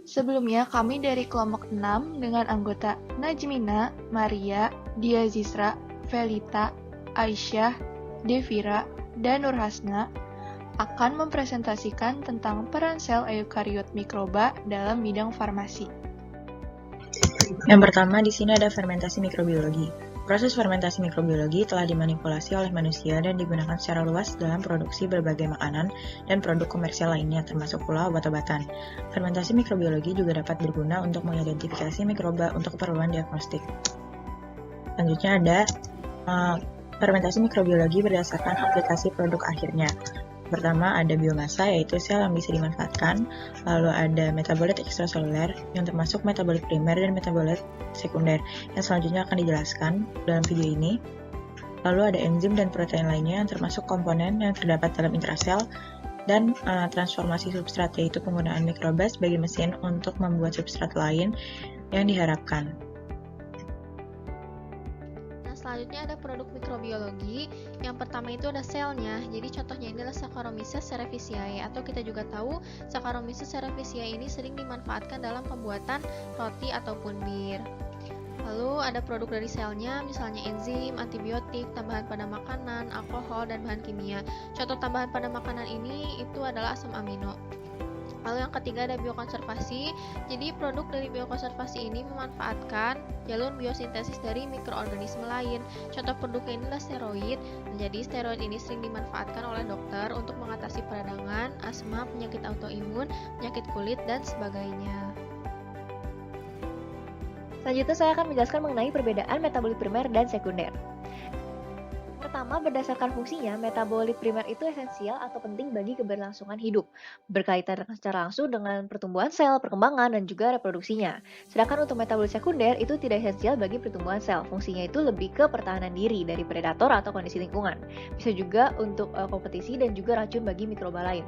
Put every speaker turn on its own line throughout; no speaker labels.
Sebelumnya kami dari kelompok 6 dengan anggota Najmina, Maria, Diazisra, Felita, Aisyah, Devira, dan Nurhasna akan mempresentasikan tentang peran sel eukariot mikroba dalam bidang farmasi.
Yang pertama di sini ada fermentasi mikrobiologi. Proses fermentasi mikrobiologi telah dimanipulasi oleh manusia dan digunakan secara luas dalam produksi berbagai makanan dan produk komersial lainnya, termasuk pula obat-obatan. Fermentasi mikrobiologi juga dapat berguna untuk mengidentifikasi mikroba untuk keperluan diagnostik. Selanjutnya ada fermentasi mikrobiologi berdasarkan aplikasi produk akhirnya. Pertama ada biomasa, yaitu sel yang bisa dimanfaatkan. Lalu ada metabolit ekstraseluler, yang termasuk metabolit primer dan metabolit sekunder, yang selanjutnya akan dijelaskan dalam video ini. Lalu ada enzim dan protein lainnya, yang termasuk komponen yang terdapat dalam intrasel, dan transformasi substrat, yaitu penggunaan mikroba sebagai mesin untuk membuat substrat lain yang diharapkan.
Selanjutnya ada produk mikrobiologi. Yang pertama itu ada selnya. Jadi contohnya ini adalah Saccharomyces cerevisiae, atau kita juga tahu Saccharomyces cerevisiae ini sering dimanfaatkan dalam pembuatan roti ataupun bir. Lalu ada produk dari selnya, misalnya enzim, antibiotik, tambahan pada makanan, alkohol, dan bahan kimia. Contoh tambahan pada makanan ini itu adalah asam amino. Lalu yang ketiga ada biokonservasi. Jadi produk dari biokonservasi ini memanfaatkan jalur biosintesis dari mikroorganisme lain. Contoh produknya ini adalah steroid. Jadi steroid ini sering dimanfaatkan oleh dokter untuk mengatasi peradangan, asma, penyakit autoimun, penyakit kulit, dan sebagainya.
Selanjutnya saya akan menjelaskan mengenai perbedaan metabolit primer dan sekunder. Pertama, berdasarkan fungsinya, metabolit primer itu esensial atau penting bagi keberlangsungan hidup, berkaitan secara langsung dengan pertumbuhan sel, perkembangan, dan juga reproduksinya. Sedangkan untuk metabolit sekunder itu tidak esensial bagi pertumbuhan sel, fungsinya itu lebih ke pertahanan diri dari predator atau kondisi lingkungan. Bisa juga untuk kompetisi dan juga racun bagi mikroba lain.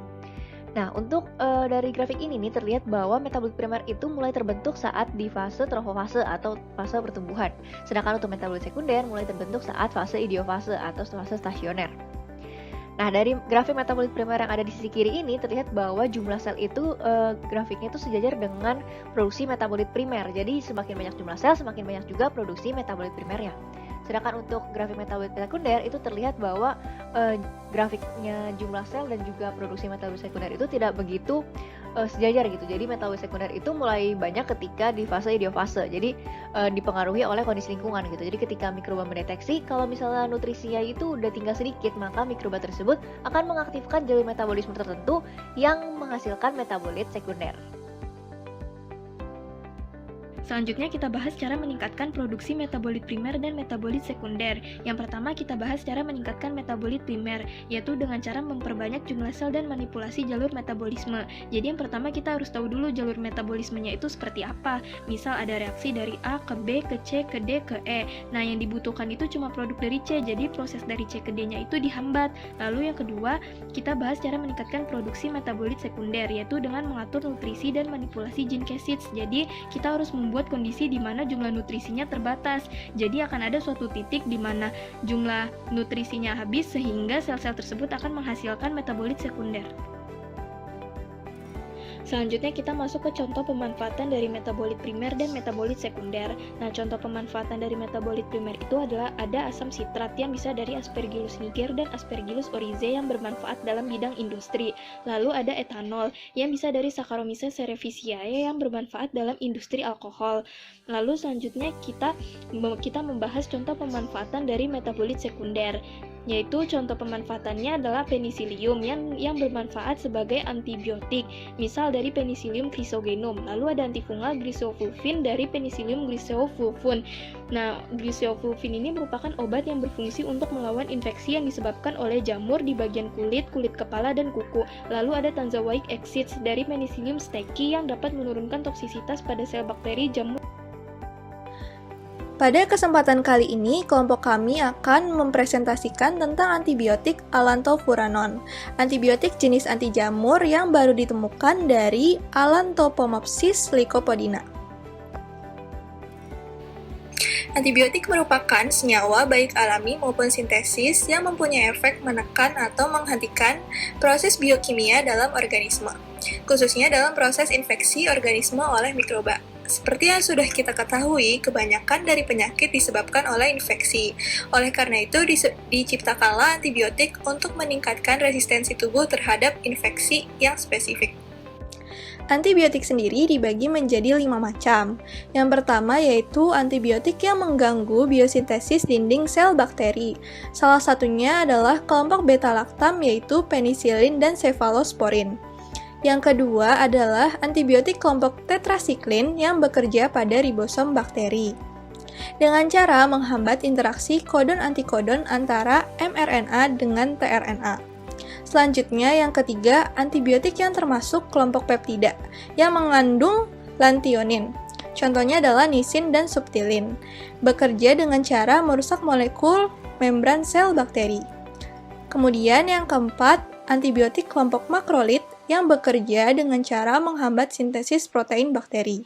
Nah, untuk dari grafik ini nih terlihat bahwa metabolit primer itu mulai terbentuk saat di fase trofofase atau fase pertumbuhan. Sedangkan untuk metabolit sekunder mulai terbentuk saat fase idiofase atau fase stasioner. Nah, dari grafik metabolit primer yang ada di sisi kiri ini terlihat bahwa jumlah sel itu grafiknya itu sejajar dengan produksi metabolit primer. Jadi semakin banyak jumlah sel, semakin banyak juga produksi metabolit primernya. Sedangkan untuk grafik metabolit sekunder itu terlihat bahwa grafiknya jumlah sel dan juga produksi metabolit sekunder itu tidak begitu sejajar gitu. Jadi metabolit sekunder itu mulai banyak ketika di fase idiofase. Jadi dipengaruhi oleh kondisi lingkungan gitu. Jadi ketika mikroba mendeteksi kalau misalnya nutrisinya itu udah tinggal sedikit, maka mikroba tersebut akan mengaktifkan jalur metabolisme tertentu yang menghasilkan metabolit sekunder.
Selanjutnya kita bahas cara meningkatkan produksi metabolit primer dan metabolit sekunder. Yang pertama kita bahas cara meningkatkan metabolit primer, yaitu dengan cara memperbanyak jumlah sel dan manipulasi jalur metabolisme. Jadi yang pertama kita harus tahu dulu jalur metabolismenya itu seperti apa. Misal ada reaksi dari A ke B ke C ke D ke E. Nah yang dibutuhkan itu cuma produk dari C, jadi proses dari C ke D-nya itu dihambat. Lalu yang kedua kita bahas cara meningkatkan produksi metabolit sekunder, yaitu dengan mengatur nutrisi dan manipulasi gene cascades. Jadi kita harus membuat kondisi di mana jumlah nutrisinya terbatas. Jadi akan ada suatu titik di mana jumlah nutrisinya habis sehingga sel-sel tersebut akan menghasilkan metabolit sekunder. Selanjutnya kita masuk ke contoh pemanfaatan dari metabolit primer dan metabolit sekunder. Nah, contoh pemanfaatan dari metabolit primer itu adalah ada asam sitrat yang bisa dari Aspergillus niger dan Aspergillus oryzae yang bermanfaat dalam bidang industri. Lalu ada etanol yang bisa dari Saccharomyces cerevisiae yang bermanfaat dalam industri alkohol. Lalu selanjutnya kita membahas contoh pemanfaatan dari metabolit sekunder, yaitu contoh pemanfaatannya adalah penicillium yang bermanfaat sebagai antibiotik, misal dari Penicillium chrysogenum. Lalu ada antifungal glycofulvin dari Penicillium glycofulvum. Nah, glycofulvin ini merupakan obat yang berfungsi untuk melawan infeksi yang disebabkan oleh jamur di bagian kulit kepala, dan kuku. Lalu ada tanzawic acids dari Penicillium stachy yang dapat menurunkan toksisitas pada sel bakteri jamur.
Pada kesempatan kali ini, kelompok kami akan mempresentasikan tentang antibiotik allantofuranol, antibiotik jenis anti jamur yang baru ditemukan dari Allantopomaspis lycopodina. Antibiotik merupakan senyawa baik alami maupun sintesis yang mempunyai efek menekan atau menghentikan proses biokimia dalam organisme.
khususnya dalam proses infeksi organisme oleh mikroba. Seperti yang sudah kita ketahui, kebanyakan dari penyakit disebabkan oleh infeksi. Oleh karena itu, diciptakanlah antibiotik untuk meningkatkan resistensi tubuh terhadap infeksi yang spesifik.
Antibiotik sendiri dibagi menjadi 5 macam. Yang pertama yaitu antibiotik yang mengganggu biosintesis dinding sel bakteri. Salah satunya adalah kelompok beta-laktam yaitu penisilin dan cefalosporin. Yang kedua adalah antibiotik kelompok tetrasiklin yang bekerja pada ribosom bakteri. Dengan cara menghambat interaksi kodon-antikodon antara mRNA dengan tRNA. Selanjutnya, yang ketiga, antibiotik yang termasuk kelompok peptida, yang mengandung lanthionin. Contohnya adalah nisin dan subtilin. Bekerja dengan cara merusak molekul membran sel bakteri. Kemudian yang keempat, antibiotik kelompok makrolid, yang bekerja dengan cara menghambat sintesis protein bakteri.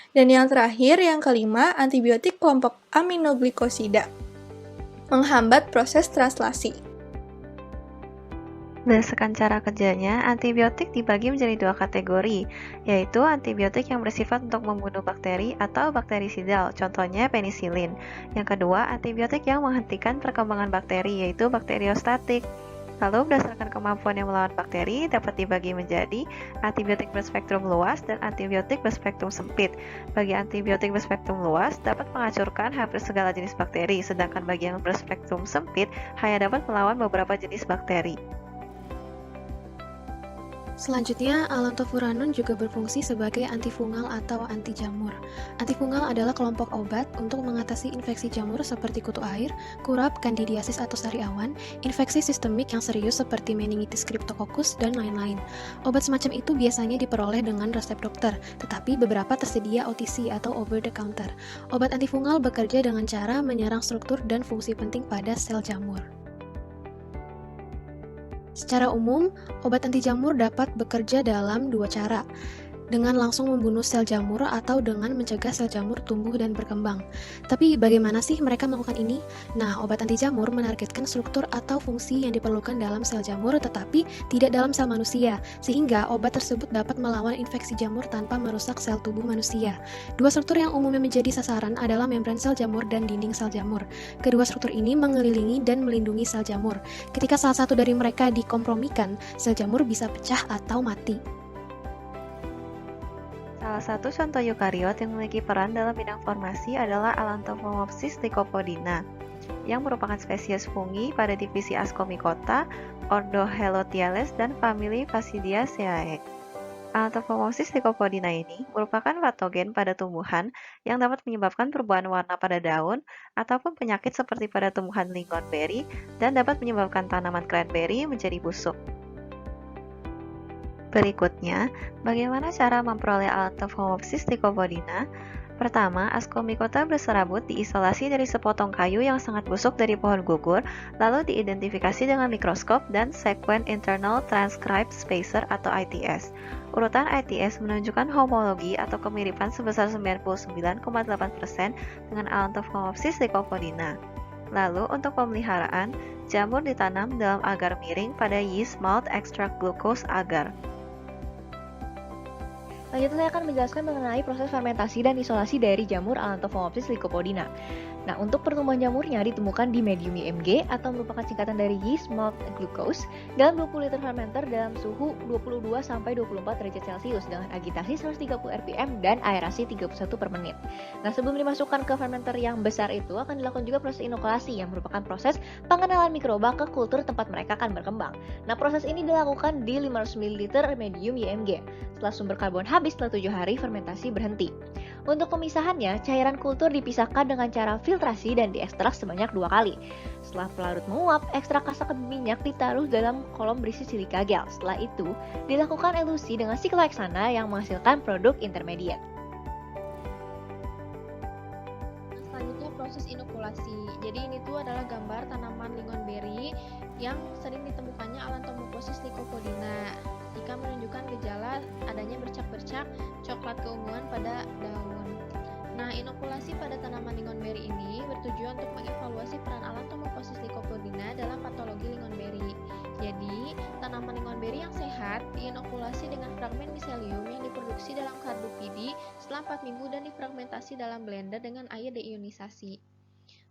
Dan yang terakhir, yang kelima, antibiotik kelompok aminoglikosida, menghambat proses translasi.
Berdasarkan cara kerjanya, antibiotik dibagi menjadi 2 kategori, yaitu antibiotik yang bersifat untuk membunuh bakteri atau bakterisidal, contohnya penisilin. Yang kedua, antibiotik yang menghentikan perkembangan bakteri, yaitu bakteriostatik. Lalu, berdasarkan kemampuan yang melawan bakteri, dapat dibagi menjadi antibiotik berspektrum luas dan antibiotik berspektrum sempit. Bagi antibiotik berspektrum luas, dapat menghancurkan hampir segala jenis bakteri, sedangkan bagi yang berspektrum sempit, hanya dapat melawan beberapa jenis bakteri.
Selanjutnya, allantofuranun juga berfungsi sebagai antifungal atau anti jamur. Antifungal adalah kelompok obat untuk mengatasi infeksi jamur seperti kutu air, kurap, kandidiasis atau sariawan, infeksi sistemik yang serius seperti meningitis cryptococcus, dan lain-lain. Obat semacam itu biasanya diperoleh dengan resep dokter, tetapi beberapa tersedia OTC atau over the counter. Obat antifungal bekerja dengan cara menyerang struktur dan fungsi penting pada sel jamur. Secara umum, obat anti jamur dapat bekerja dalam 2 cara, dengan langsung membunuh sel jamur atau dengan mencegah sel jamur tumbuh dan berkembang. Tapi bagaimana sih mereka melakukan ini? Nah, obat anti jamur menargetkan struktur atau fungsi yang diperlukan dalam sel jamur tetapi tidak dalam sel manusia, sehingga obat tersebut dapat melawan infeksi jamur tanpa merusak sel tubuh manusia. 2 struktur yang umumnya menjadi sasaran adalah membran sel jamur dan dinding sel jamur. Kedua struktur ini mengelilingi dan melindungi sel jamur. Ketika salah satu dari mereka dikompromikan, sel jamur bisa pecah atau mati.
Salah satu contoh eukariot yang memiliki peran dalam bidang formasi adalah Allantophomopsis lycopodina, yang merupakan spesies fungi pada divisi Ascomycota, ordo Helotiales, dan famili Phacidiaceae. Allantophomopsis lycopodina ini merupakan patogen pada tumbuhan yang dapat menyebabkan perubahan warna pada daun ataupun penyakit seperti pada tumbuhan lingonberry dan dapat menyebabkan tanaman cranberry menjadi busuk. Berikutnya, bagaimana cara memperoleh Allantophomopsis lycopodina? Pertama, Ascomycota berserabut diisolasi dari sepotong kayu yang sangat busuk dari pohon gugur, lalu diidentifikasi dengan mikroskop dan Sequence Internal Transcript Spacer atau ITS. Urutan ITS menunjukkan homologi atau kemiripan sebesar 99,8% dengan Allantophomopsis lycopodina. Lalu, untuk pemeliharaan, jamur ditanam dalam agar miring pada yeast malt extract glucose agar.
Selanjutnya saya akan menjelaskan mengenai proses fermentasi dan isolasi dari jamur Allantophomopsis lycopodina. Nah, untuk pertumbuhan jamurnya ditemukan di medium YMG atau merupakan singkatan dari yeast malt glucose dalam 20 liter fermenter dalam suhu 22-24 derajat Celcius dengan agitasi 130 rpm dan aerasi 31 per menit. Nah, sebelum dimasukkan ke fermenter yang besar itu akan dilakukan juga proses inokulasi yang merupakan proses pengenalan mikroba ke kultur tempat mereka akan berkembang. Nah, proses ini dilakukan di 500 ml medium YMG. Setelah sumber karbon habis setelah 7 hari, fermentasi berhenti. Untuk pemisahannya, cairan kultur dipisahkan dengan cara filtrasi dan diekstrak sebanyak 2 kali. Setelah pelarut menguap, ekstrak kasak minyak ditaruh dalam kolom berisi silika gel. Setelah itu, dilakukan elusi dengan sikloheksana yang menghasilkan produk intermediate.
Selanjutnya proses inokulasi. Jadi ini tuh adalah gambar tanaman lingonberry yang sering ditemukannya Allantophomopsis lycopodina. Jika menunjukkan gejala adanya bercak-bercak coklat keunguan pada daun. Nah, inokulasi pada tanaman lingonberry ini bertujuan untuk mengevaluasi peran Alantomophosis lycopodina dalam patologi lingonberry. Jadi, tanaman lingonberry yang sehat diinokulasi dengan fragmen miselium yang diproduksi dalam kardupidi setelah 4 minggu dan difragmentasi dalam blender dengan air deionisasi.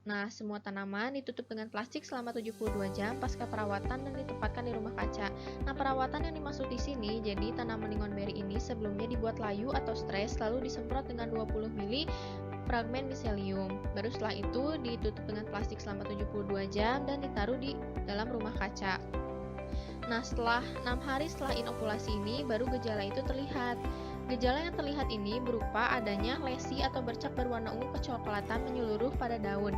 Nah, semua tanaman ditutup dengan plastik selama 72 jam pasca perawatan dan ditempatkan di rumah kaca. Nah, perawatan yang dimaksud di sini, jadi tanaman lingonberry ini sebelumnya dibuat layu atau stres, lalu disemprot dengan 20 ml fragmen miselium. Baru setelah itu ditutup dengan plastik selama 72 jam dan ditaruh di dalam rumah kaca. Nah, setelah 6 hari setelah inokulasi ini, baru gejala itu terlihat. Gejala yang terlihat ini berupa adanya lesi atau bercak berwarna ungu kecoklatan menyeluruh pada daun,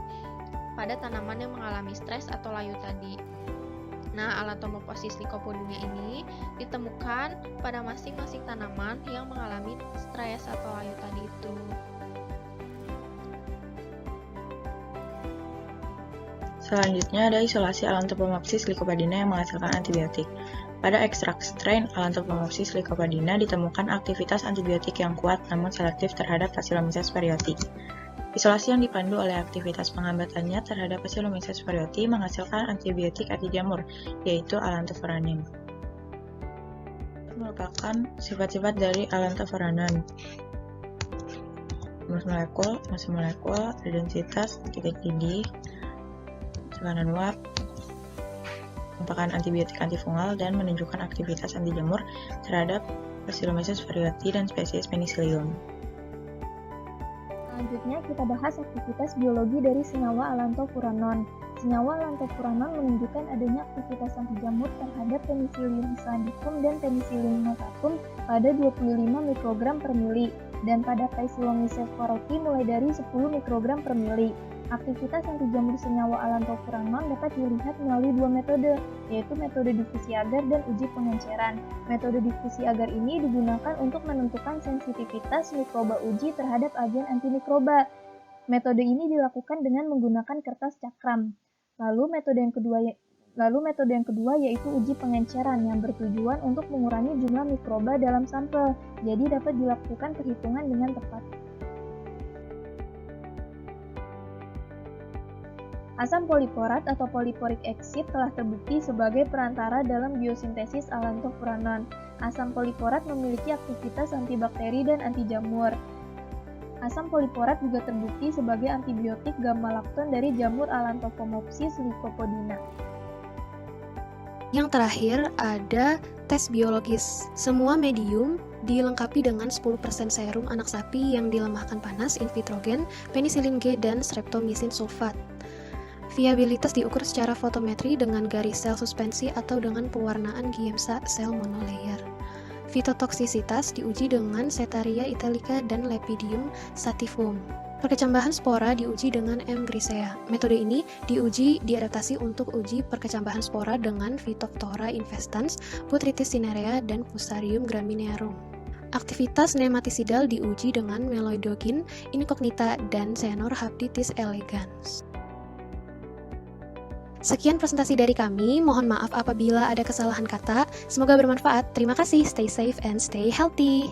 pada tanaman yang mengalami stres atau layu tadi. Nah, Alantomophosis lycopodina ini ditemukan pada masing-masing tanaman yang mengalami stres atau layu tadi itu.
Selanjutnya ada isolasi Alantomophosis lycopodina yang menghasilkan antibiotik. Pada ekstrak strain Alantomophosis lycopodina ditemukan aktivitas antibiotik yang kuat namun selektif terhadap Bacillomyces parietii. Isolasi yang dipandu oleh aktivitas penghambatannya terhadap Bacillomyces parietii menghasilkan antibiotik anti jamur, yaitu allantoforanin. Merupakan sifat-sifat dari allantoforanin: massa molekul, densitas, titik didih, tekanan uap, merupakan antibiotik antifungal dan menunjukkan aktivitas anti jamur terhadap Bacillomyces parietii dan spesies Penicillium.
Selanjutnya kita bahas aktivitas biologi dari senyawa allantofuranol. Senyawa allantofuranol menunjukkan adanya aktivitas anti jamur terhadap Penicillium islandicum dan Penicillium notatum pada 25 mikrogram per mili dan pada Bacillomyces parietii mulai dari 10 mikrogram per mili. Aktivitas anti jamur senyawa allantofuranol dapat dilihat melalui dua metode, yaitu metode difusi agar dan uji pengenceran. Metode difusi agar ini digunakan untuk menentukan sensitivitas mikroba uji terhadap agen antimikroba. Metode ini dilakukan dengan menggunakan kertas cakram. Lalu metode yang kedua yaitu uji pengenceran yang bertujuan untuk mengurangi jumlah mikroba dalam sampel, jadi dapat dilakukan perhitungan dengan tepat. Asam poliporat atau polyporic acid telah terbukti sebagai perantara dalam biosintesis allantofuranol. Asam poliporat memiliki aktivitas antibakteri dan anti jamur. Asam poliporat juga terbukti sebagai antibiotik gamma-lakton dari jamur Alantophomopsis lycopodina.
Yang terakhir ada tes biologis. Semua medium dilengkapi dengan 10% serum anak sapi yang dilemahkan panas invitrogen, penicillin G, dan streptomycin sulfat. Viabilitas diukur secara fotometri dengan garis sel suspensi atau dengan pewarnaan Giemsa sel monolayer. Fitotoksisitas diuji dengan Setaria italica dan Lepidium sativum. Perkecambahan spora diuji dengan M. grisea. Metode ini diadaptasi untuk uji perkecambahan spora dengan Phytophthora infestans, Botrytis cinerea, dan Fusarium graminearum. Aktivitas nematisidal diuji dengan Meloidogin incognita dan Cyanorhabditis elegans. Sekian presentasi dari kami, mohon maaf apabila ada kesalahan kata. Semoga bermanfaat. Terima kasih, stay safe and stay healthy.